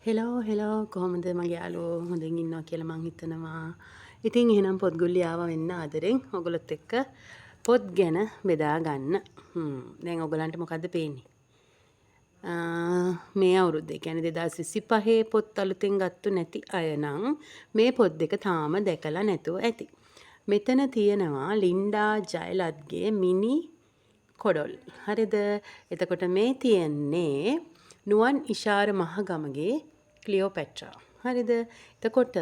Hello කොහොමද මගේ යාළුවෝ හොඳින් ඉන්නවා කියලා මං හිතනවා. ඉතින් එහෙනම් පොත්ගුල්ලිය ආවා වෙන්න ආදරෙන් ඔයගොල්ලොත් එක්ක පොත් ගැන බෙදා ගන්න. දැන් ඔයගලන්ට මොකද්ද පේන්නේ? මේ අවුරුද්දේ කියන්නේ 2025 පොත් අලුතෙන් ගත්තු නැති අය නම් මේ පොත් දෙක තාම දැකලා නැතුව ඇති. මෙතන තියෙනවා ලින්ඩා ජයලත්ගේ මිනි කොඩොල්. හරිද? එතකොට මේ තියෙන්නේ නුවන් ඉෂාර මහගමගේ ක්ලියෝපැට්‍රා. හරිද? එතකොට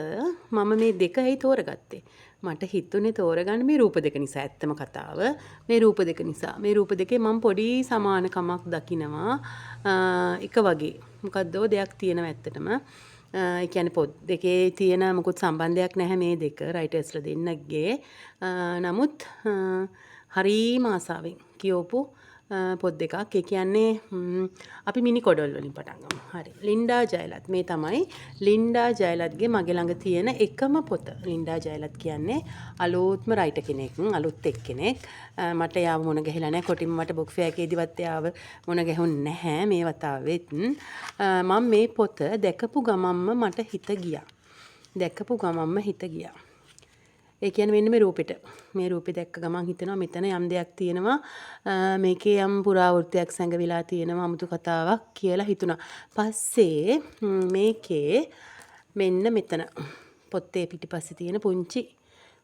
මම මේ දෙක ඇයි තෝරගත්තේ? මට හිතුනේ තෝරගන්න මේ රූප දෙක නිසා. ඇත්තම කතාව මේ රූප දෙක නිසා. මේ රූප දෙකේ මම පොඩි සමානකමක් දකිනවා. එක වගේ. මොකද්දෝ දෙයක් තියෙනවා ඇත්තටම. ඒ කියන්නේ පොත් දෙකේ තියෙන මොකුත් සම්බන්ධයක් නැහැ මේ දෙක රයිටර්ස්ලා දෙන්නගේ. නමුත් හරීම ආසාවෙන් කියවපු පොත් දෙකක්. ඒ කියන්නේ අපි මිනි කොඩොල් වලින් පටන් ගමු. හරි. ලින්ඩා ජයලත් මේ තමයි ලින්ඩා ජයලත්ගේ මගේ ළඟ තියෙන එකම පොත. ලින්ඩා ජයලත් කියන්නේ අලුත්ම රයිටර් කෙනෙක්, අලුත් එක්කෙනෙක්. මට යාව මුණ ගැහිලා නැහැ. කොටිම මට බුක් ෆෙයාර් එකේදීවත් යාව මුණ ගැහුන්නේ නැහැ මේ වතාවෙත්. මම මේ පොත දැකපු ගමම්ම මට හිත ගියා. ඒ කියන්නේ මෙන්න මේ රූපෙට. මේ රූපේ දැක්ක ගමන් හිතෙනවා මෙතන යම් දෙයක් තියෙනවා. මේකේ යම් පුරාවෘත්තයක් සැඟවිලා තියෙනවා අමුතු කතාවක් කියලා හිතුණා. පස්සේ මේකේ මෙන්න මෙතන පොත්තේ පිටිපස්සේ තියෙන පුංචි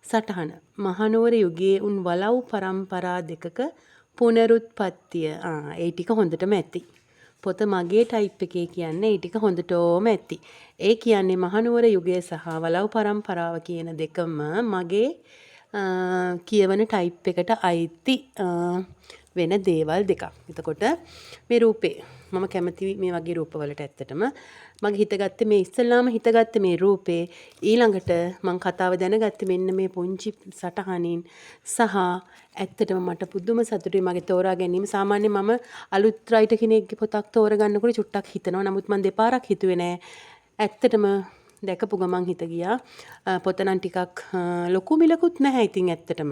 සටහන. මහනුවර යුගයේ උන් වලව් පරම්පරා දෙකක පුනරුත්පත්තිය. ඒ ටික හොඳටම ඇති. පොත මගේ ටයිප් එකේ කියන්නේ ඒ ටික හොඳටම ඇති. ඒ කියන්නේ මහනුවර යුගය සහ වලව් පරම්පරාව කියන දෙකම මගේ කියවන ටයිප් එකට අයිති වෙන දේවල් දෙකක්. එතකොට මේ රූපේ මම කැමති මේ වගේ රූපවලට ඇත්තටම මගේ හිතගත්තේ මේ ඉස්සෙල්ලාම හිතගත්තේ මේ රූපේ ඊළඟට මං කතාව දැනගත්තේ මෙන්න මේ පුංචි සටහනින් සහ ඇත්තටම මට පුදුම සතුටුයි මගේ තෝරා ගැනීම. සාමාන්‍යයෙන් මම අලුත් රයිටර් කෙනෙක්ගේ පොතක් තෝරගන්නකොට චුට්ටක් හිතනවා. නමුත් මම දෙපාරක් හිතුවේ නෑ. ඇත්තටම දැකපු ගමන් හිත ගියා. පොත නම් ටිකක් ලොකු මිලකුත් නැහැ ඉතින් ඇත්තටම.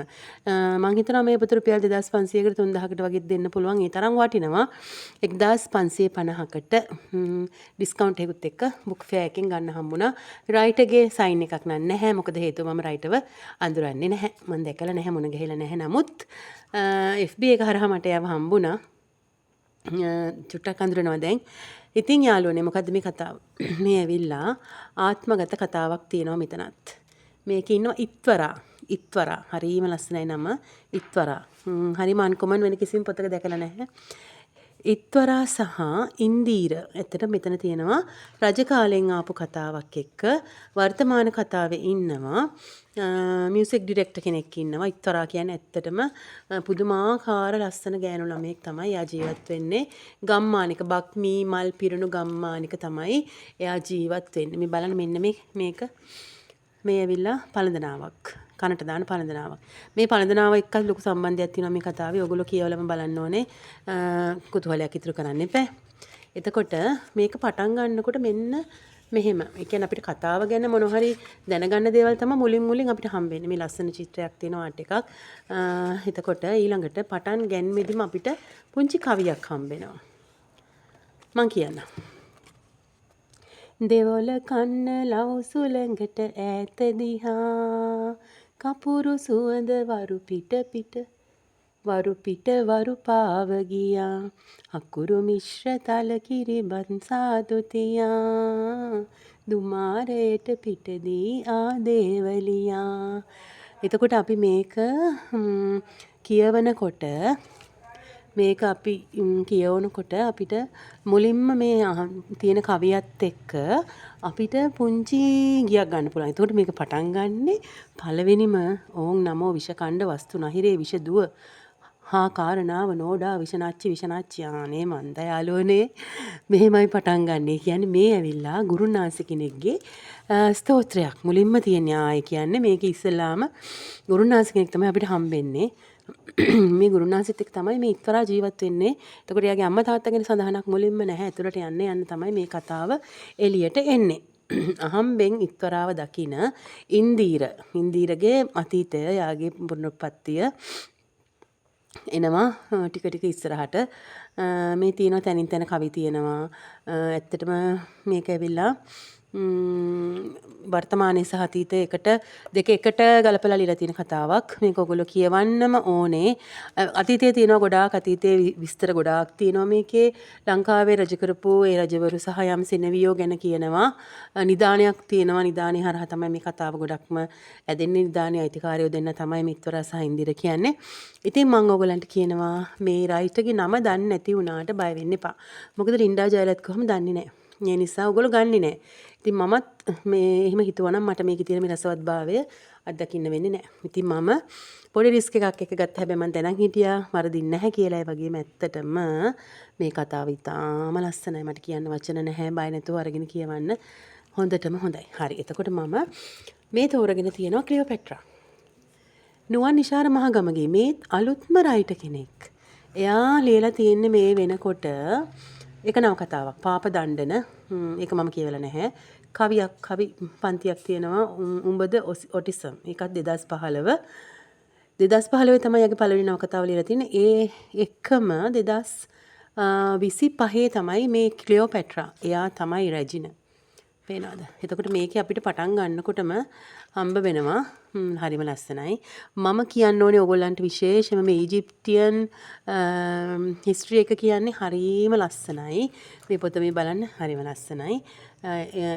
මං හිතනවා මේ පොත රුපියල් 2500කට 3000කට වගේ දෙන්න පුළුවන්. ඒ තරම් වටිනවා. 1550කට ඩිස්කවුන්ට් එකකුත් එක්ක බුක් ෆෙයාර් එකෙන් ගන්න හම්බුණා. රයිටර්ගේ සයින් එකක් නැහැ. මොකද හේතුව මම රයිටර්ව අඳුරන්නේ නැහැ. මම දැකලා නැහැ මුණ ගැහිලා නැහැ. නමුත් FB එක හරහා මට යව හම්බුණා. චුට්ටක් අඳුරනවා දැන්. ඉතින් යාළුවනේ මොකද්ද මේ කතාව? මේ ඇවිල්ලා ආත්මගත කතාවක් තියෙනවා මෙතනත්. මේකේ ඉන්නවා ඉත්වරා. හරිම ලස්සනයි නම. ඉත්වරා. හරිම අන්කොමන් වෙන කිසිම පොතක දැකලා නැහැ. ඉත්වරා සහ ඉන්දීර. ඇත්තට මෙතන තියෙනවා රජ කාලෙන් ආපු කතාවක් එක්ක වර්තමාන කතාවේ ඉන්නවා මියුසික් ඩිරෙක්ටර් කෙනෙක් ඉන්නවා. ඉත්වරා කියන්නේ ඇත්තටම පුදුමාකාර ලස්සන ගෑනු ළමයෙක් තමයි. එයා ජීවත් වෙන්නේ ගම්මානික බක්මී මල් පිරුණු ගම්මානික තමයි එයා ජීවත් වෙන්නේ. මේ බලන්න මෙන්න මේක මේ ඇවිල්ලා පළඳනාවක්. කනට දාන පළඳනාවක්. මේ පළඳනාව එක්ක ලොකු සම්බන්ධයක් තියෙනවා මේ කතාවේ. ඔයගොල්ලෝ කියවලම බලන්න ඕනේ. කුතුහලයක් ඉතුරු කරන්න එපා. එතකොට මේක පටන් ගන්නකොට මෙන්න මෙහෙම. ඒ කියන්නේ අපිට කතාව ගැන මොන හරි දැනගන්න දේවල් තමයි මුලින් අපිට හම්බෙන්නේ. මේ ලස්සන චිත්‍රයක් තියෙනවා ආට් එකක්. එතකොට ඊළඟට පටන් ගැන්මෙදිම අපිට පුංචි කවියක් හම්බෙනවා. මං කියන්නම්. දෙවොල කන්න ලව් සුළඟට ඈත දිහා කපුරු සුවඳ වරු පිට වරු පාව ගියා අකුරු මිශ්‍ර තල කිරිබත් සාදු තියා දුමාරයට පිටදී ආදේවලියා. එතකොට අපි මේක කියවනකොට මේක අපි කියවනකොට අපිට මුලින්ම මේ තියෙන කවියත් එක්ක අපිට පුංචි ගියක් ගන්න පුළුවන්. එතකොට මේක පටන් ගන්නෙ පළවෙනිම ඕං නමෝ විෂකණ්ඩ වස්තු නහිරේ විෂ දුව හා කාරණාව නෝඩා විෂනාච්චි ආනේ මන්ද යාළුවනේ මෙහෙමයි පටන් ගන්නෙ. කියන්නේ මේ ඇවිල්ලා ගුරුනාථ කෙනෙක්ගේ ස්තෝත්‍රයක් මුලින්ම තියෙන. ආයේ කියන්නේ මේක ඉස්සෙල්ලාම ගුරුනාථ කෙනෙක් තමයි අපිට හම්බෙන්නේ. මේ ගුරුනාථිත් එක්ක තමයි මේ ඉත්වරා ජීවත් වෙන්නේ. එතකොට එයාගේ අම්මා තාත්තා ගැන සඳහනක් මුලින්ම නැහැ. ඇතුළට යන්න තමයි මේ කතාව එළියට එන්නේ. අහම්බෙන් ඉත්වරාව දකින ඉන්දීරගේ අතීතය, යාගේ පුනරුත්පත්තිය එනවා ටික ටික ඉස්සරහට. මේ තියෙනවා තනින් තන කවි තියෙනවා. ඇත්තටම මේක ඇවිල්ලා වර්තමානයේ සහ අතීතයේ එකට ගලපලා ලියලා තියෙන කතාවක්. මේක ඔයගොල්ලෝ කියවන්නම ඕනේ. අතීතයේ තියෙනවා ගොඩාක් අතීතයේ විස්තර ගොඩාක් තියෙනවා මේකේ. ලංකාවේ රජ කරපු ඒ රජවරු සහ යම් සෙනවියෝ ගැන කියනවා. නිදානයක් තියෙනවා. නිදානේ හරහා තමයි මේ කතාව ගොඩක්ම ඇදෙන්නේ. නිදානේ අයිතිකාරයෝ දෙන්න තමයි මිත්වරා සහ ඉන්දිර කියන්නේ. ඉතින් මම ඔයගලන්ට කියනවා මේ රයිටර්ගේ නම දන්නේ නැති වුණාට බය වෙන්න එපා. මොකද රින්ඩා ජයලත් කොහොම දන්නේ නැහැ. ඒ නිසා ඔයගොල්ලෝ ගන්නෙ නැහැ. ඉතින් මමත් මේ එහෙම හිතුවනම් මට මේකේ තියෙන මේ රසවත්භාවය අත්දකින්න වෙන්නේ නැහැ. ඉතින් මම පොඩි රිස්ක් එකක් එක ගත්ත හැබැයි මම දැනන් හිටියා වරදින්නේ නැහැ කියලා. ඒ වගේම ඇත්තටම මේ කතාව ඉතාම ලස්සනයි. මට කියන්න වචන නැහැ. බය නැතුව අරගෙන කියවන්න. හොඳටම හොඳයි. හරි. එතකොට මම මේ තෝරගෙන තියෙනවා ක්ලියෝපැට්‍රා. නුවන් නිශාර මහගමගේ මේ අලුත්ම රයිටර් කෙනෙක්. එයා ලියලා තියෙන්නේ මේ වෙනකොට ඒක නව කතාවක්. පාප දණ්ඩන. ඒක මම කියවලා නැහැ. කවි පන්තියක් තියෙනවා. උඹද ඔටිසම්. ඒකත් 2015. 2015 තමයි යගේ පළවෙනි නව කතාව ලියලා තින්නේ. ඒ එකම 2025 තමයි මේ ක්ලියෝපැට්‍රා. එයා තමයි රෙජින. පේනවද? එතකොට මේකේ අපිට පටන් ගන්නකොටම හම්බ වෙනවා හරිම ලස්සනයි. මම කියන්න ඕනේ ඔයගොල්ලන්ට විශේෂයෙන්ම මේ ඊජිප්තියන් හිස්ටරි එක කියන්නේ හරිම ලස්සනයි. මේ පොත මේ බලන්න හරිම ලස්සනයි.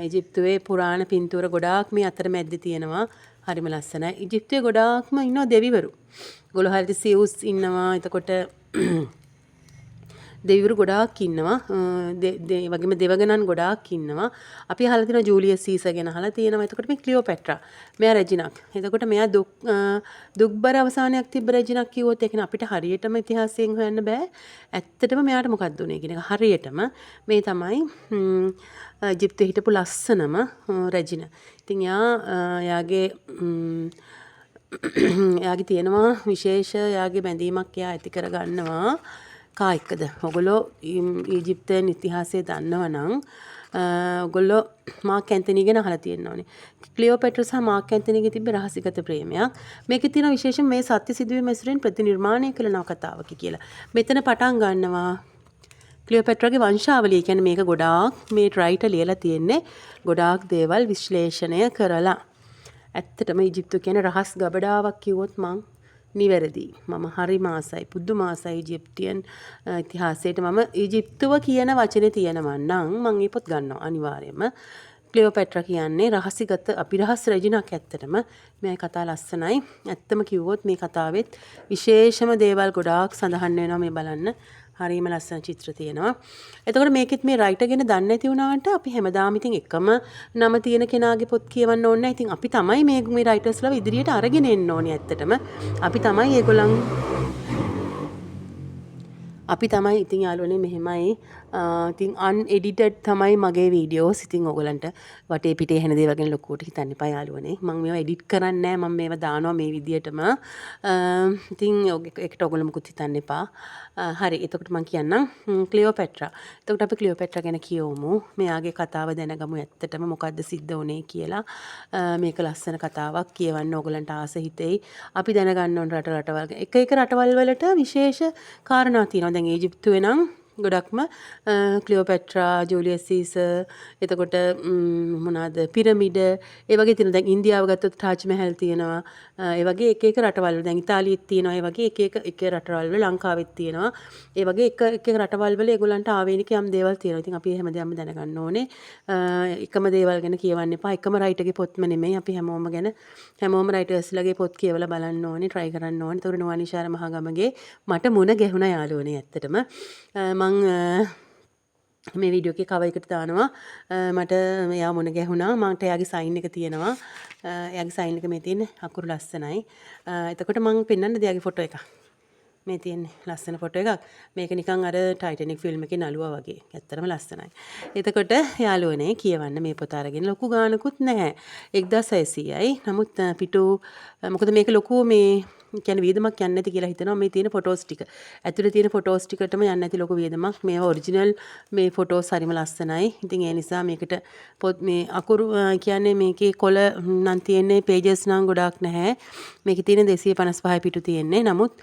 ඊජිප්තුවේ පුරාණ පින්තූර ගොඩාක් මේ අතර මැද්දේ තියෙනවා. හරිම ලස්සනයි. ඊජිප්තුවේ ගොඩාක්ම ඉන්නවා දෙවිවරු. ඒගොල්ලෝ හරියට සියුස් ඉන්නවා. එතකොට දෙවිවරු ගොඩාක් ඉන්නවා. වගේම දෙවගණන් ගොඩාක් ඉන්නවා. අපි අහලා තියෙනවා ජූලියස් සීසර් ගැන අහලා තියෙනවා. එතකොට මේ ක්ලියෝපැට්‍රා. මෙයා රෙජිනක්. එතකොට මෙයා දුක්බර අවසානයක් තිබ්බ රෙජිනක් කිව්වොත් ඒක අපිට හරියටම ඉතිහාසයෙන් හොයන්න බෑ. ඇත්තටම මෙයාට මොකක්ද උනේ කියන එක හරියටම මේ තමයි ඊජිප්තුවේ හිටපු ලස්සනම රෙජින. ඉතින් එයාගේ තියෙනවා විශේෂ එයාගේ බැඳීමක් එයා ඇති කර ගන්නවා. කා එක්කද? ඔයගොල්ලෝ ඊජිප්තයන් ඉතිහාසය දන්නවනම් ඔයගොල්ලෝ මාක් ඇන්තනි ගැන අහලා තියෙන්න ඕනේ. ක්ලියෝපැට්‍රා සහ මාක් ඇන්තනිගේ තිබ්බ රහසිගත ප්‍රේමයක්. මේකේ තියෙන විශේෂම මේ සත්‍ය සිදුවීම් ඇසුරින් ප්‍රතිනිර්මාණය කළ නවකතාවක කියලා. මෙතන පටන් ගන්නවා ක්ලියෝපැට්‍රාගේ වංශාවලිය. කියන්නේ මේක ගොඩාක් මේ රයිටර් ලියලා තියෙන්නේ ගොඩාක් දේවල් විශ්ලේෂණය කරලා. ඇත්තටම ඊජිප්තුව කියන්නේ රහස් ගබඩාවක් කිව්වොත් මං නිවැරදි. මම හරි මාසයි පුදුම ආසයි ඊජිප්තියන් ඉතිහාසයට. මම ඊජිප්තුව කියන වචනේ තියෙනවා නම් මම මේ පොත් ගන්නවා අනිවාර්යයෙන්ම. ක්ලියෝපැට්‍රා කියන්නේ රහසිගත අපිරහස් රෙජිනක්. ඇත්තටම මේ කතාව ලස්සනයි. ඇත්තම කිව්වොත් මේ කතාවෙත් විශේෂම දේවල් ගොඩාක් සඳහන් වෙනවා. මේ බලන්න හරිම ලස්සන චිත්‍ර තියෙනවා. එතකොට මේකෙත් මේ රයිටර් ගැන දන්නේ නැති වුණාට අපි හැමදාම ඉතින් එකම නම තියෙන කෙනාගේ පොත් කියවන්න ඕනේ නැහැ. ඉතින් අපි තමයි මේ රයිටර්ස්ලා ඉදිරියට අරගෙන එන්න ඕනේ. ඇත්තටම අපි තමයි ඒගොල්ලන් ඉතින් යාළුවනේ මෙහෙමයි. ඉතින් අන්එඩිටඩ් තමයි මගේ වීඩියෝස්. ඉතින් ඔයගලන්ට වටේ පිටේ හැන දේවල් ගැන ලොකුවට හිතන්න එපා යාළුවනේ. මම මේවා එඩිට් කරන්නේ නැහැ. මම මේවා දානවා මේ විදියටම. ඉතින් ඒකට ඔයගොල්ලෝ මුකුත් හිතන්න එපා. හරි. එතකොට මම කියන්නම් ක්ලියෝපැට්‍රා. එතකොට අපි ක්ලියෝපැට්‍රා ගැන කියවමු. මෙයාගේ කතාව දැනගමු ඇත්තටම මොකද්ද සිද්ධ වුනේ කියලා. මේක ලස්සන කතාවක් කියවන්න ඔයගලන්ට ආස හිතෙයි. අපි දැනගන්න ඕන රටවල් එක රටවල් වලට විශේෂ කාරණා තියෙනවා. දැන් ඊජිප්තුවේ නම් ගොඩක්ම ක්ලියෝපැට්‍රා, ජූලියස් සීසර්, එතකොට මොනවාද පිරමිඩ, ඒ වගේ තියෙනවා. දැන් ඉන්දියාව ගත්තොත් තාජ් මහල් තියෙනවා. ඒ වගේ එක රටවල් වල දැන් ඉතාලියෙත් තියෙනවා. ඒ වගේ එක රටවල් වල ලංකාවෙත් තියෙනවා. ඒ වගේ එක රටවල් වල ඒගොල්ලන්ට ආවේනික යම් දේවල් තියෙනවා. ඉතින් අපි හැමදේම දැනගන්න ඕනේ. එකම දේවල් ගැන කියවන්න එපා. එකම රයිටර්ගේ පොත්ම නෙමෙයි. අපි හැමෝම රයිටර්ස්ලාගේ පොත් කියවලා බලන්න ඕනේ, try කරන්න ඕනේ. ඒතකොට නුවන්නිශාර මහගමගේ මට මුණ ගැහුණා යාළුවනේ ඇත්තටම. මේ වීඩියෝ එකේ කවර් එකට දානවා. මට එයා මුණ ගැහුණා. මට එයාගේ සයින් එක තියෙනවා. එයාගේ සයින් එක මේ තියෙන්නේ අකුරු ලස්සනයි. එතකොට මම පෙන්නන්නද එයාගේ ෆොටෝ එක. මේ තියෙන්නේ ලස්සන ෆොටෝ එකක්. මේක නිකන් අර ටයිටැනික් ෆිල්ම් එකේ නළුවා වගේ. ඇත්තටම ලස්සනයි. එතකොට යාළුවනේ කියවන්න මේ පොත අරගෙන ලොකු ගානකුත් නැහැ. 1600යි. නමුත් පිටු මොකද මේක ලොකු මේ කියන්නේ වියදමක් යන්නේ නැති කියලා හිතනවා මේ තියෙන ෆොටෝස් ටික. ඇතුලේ තියෙන ෆොටෝස් ටිකටම යන්නේ නැති ලොකු වියදමක්. මේ ඔරිජිනල් මේ ෆොටෝස් හරිම ලස්සනයි. ඉතින් ඒ නිසා මේකට මේ අකුරු කියන්නේ මේකේ කොළ නම් තියෙන්නේ පේජස් නම් ගොඩාක් නැහැ. මේකේ තියෙන 255 පිටු තියෙන්නේ. නමුත්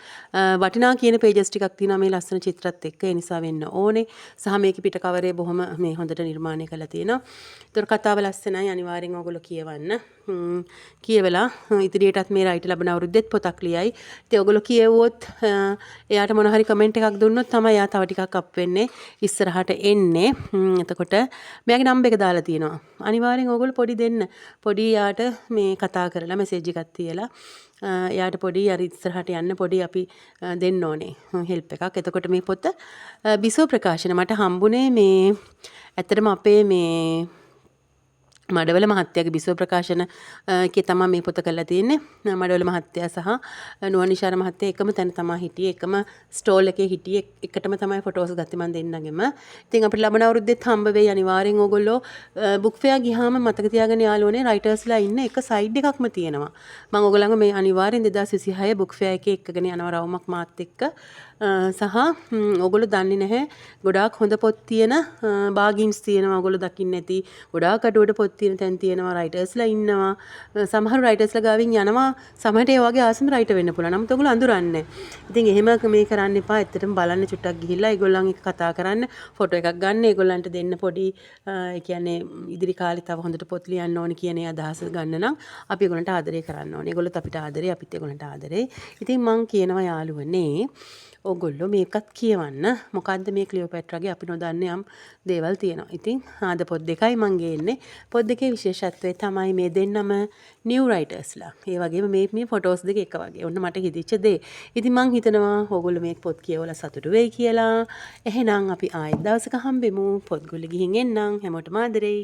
වටිනා කියන පේජස් ටිකක් තියෙනවා මේ ලස්සන චිත්‍රත් එක්ක. ඒ නිසා වෙන්න ඕනේ. සහ මේකේ පිට කවරේ බොහොම මේ හොඳට නිර්මාණය කරලා තියෙනවා. ඒතර කතාව ලස්සනයි. අනිවාර්යෙන් ඕගොල්ලෝ කියවන්න. කියවලා ඉදිරියටත් මේ රයිට් ලැබෙන අවුරුද්දෙත් පොතක් ලියයි. ඉතින් ඔයගොල්ලෝ කියෙව්වොත් එයාට මොන හරි කමෙන්ට් එකක් දුන්නොත් තමයි එයා තව ටිකක් අප් වෙන්නේ ඉස්සරහට එන්නේ. එතකොට මෙයාගේ නම්බර් එක දාලා තියෙනවා. අනිවාර්යෙන් ඔයගොල්ලෝ පොඩි දෙන්න. පොඩි යාට මේ කතා කරලා මෙසේජ් එකක් තියලා එයාට පොඩි අර ඉස්සරහට යන්න පොඩි අපි දෙන්න ඕනේ හෙල්ප් එකක්. එතකොට මේ පොත බිසෝ ප්‍රකාශන මට හම්බුනේ මේ ඇත්තටම අපේ මේ මඩවල මහත්තයාගේ බිසව ප්‍රකාශන එකේ තමයි මේ පොත කරලා තියෙන්නේ. මඩවල මහත්තයා සහ නුවන්නිශාර මහත්තයා එකම තැන තමයි හිටියේ. එකම ස්ටෝල් එකේ හිටියේ. එකටම තමයි ෆොටෝස් ගත්තේ මම දෙන්නගෙම. ඉතින් අපිට ලබන අවුරුද්දෙත් හම්බ වෙයි අනිවාර්යෙන් ඕගොල්ලෝ බුක් ෆෙයා ගියාම මතක තියාගෙන යාළුවනේ රයිටර්ස්ලා ඉන්න එක සයිඩ් එකක්ම තියෙනවා. මම ඕගොල්ලන්ව මේ අනිවාර්යෙන් 2026 බුක් ෆෙයා එකේ එක්කගෙන යනවා රවුමක් මාත් එක්ක. සහ ඔගොල්ලෝ දන්නේ නැහැ ගොඩාක් හොඳ පොත් තියෙන බාගින්ස් තියෙනවා ඔගොල්ලෝ දකින්න ඇති ගොඩාක් අඩුවට පොත් තියෙන තැන් තියෙනවා රයිටර්ස්ලා ඉන්නවා සමහර රයිටර්ස්ලා ගාවින් යනවා සමහරට ඒ වගේ ආසම රයිටර් වෙන්න පුළුවන් නමුත් ඔගොල්ලෝ අඳුරන්නේ ඉතින් එහෙම මේ කරන්න එපා ඇත්තටම බලන්න චුට්ටක් ගිහිල්ලා ඒගොල්ලන් එක්ක කතා කරන්න ෆොටෝ එකක් ගන්න ඒගොල්ලන්ට දෙන්න පොඩි ඒ කියන්නේ ඉදිරි කාලේ තව හොඳට පොත් ලියන්න ඕනේ කියන අදහස ගන්න නම් අපි ඒගොල්ලන්ට ආදරය කරන්න ඕනේ ඒගොල්ලොත් අපිට ආදරේ අපිත් ඒගොල්ලන්ට ආදරේ ඉතින් මං කියනවා යාළුවනේ ඔගොල්ලෝ මේකත් කියවන්න මොකද්ද මේ ක්ලියෝපැට්‍රාගේ අපි නොදන්නේ යම් දේවල් තියෙනවා. ඉතින් ආද පොත් දෙකයි මං ගේන්නේ. පොත් දෙකේ විශේෂත්වය තමයි මේ දෙන්නම නිව් රයිටර්ස්ලා. ඒ වගේම මේ ෆොටෝස් දෙක එක වගේ. ඔන්න මට හිතෙච්ච දේ. ඉතින් මං හිතනවා ඕගොල්ලෝ මේ පොත් කියවලා සතුටු වෙයි කියලා. එහෙනම් අපි ආයෙත් දවසක හම්බෙමු. පොත් ගොල්ලේ ගිහින් එන්නම්. හැමෝටම ආදරෙයි.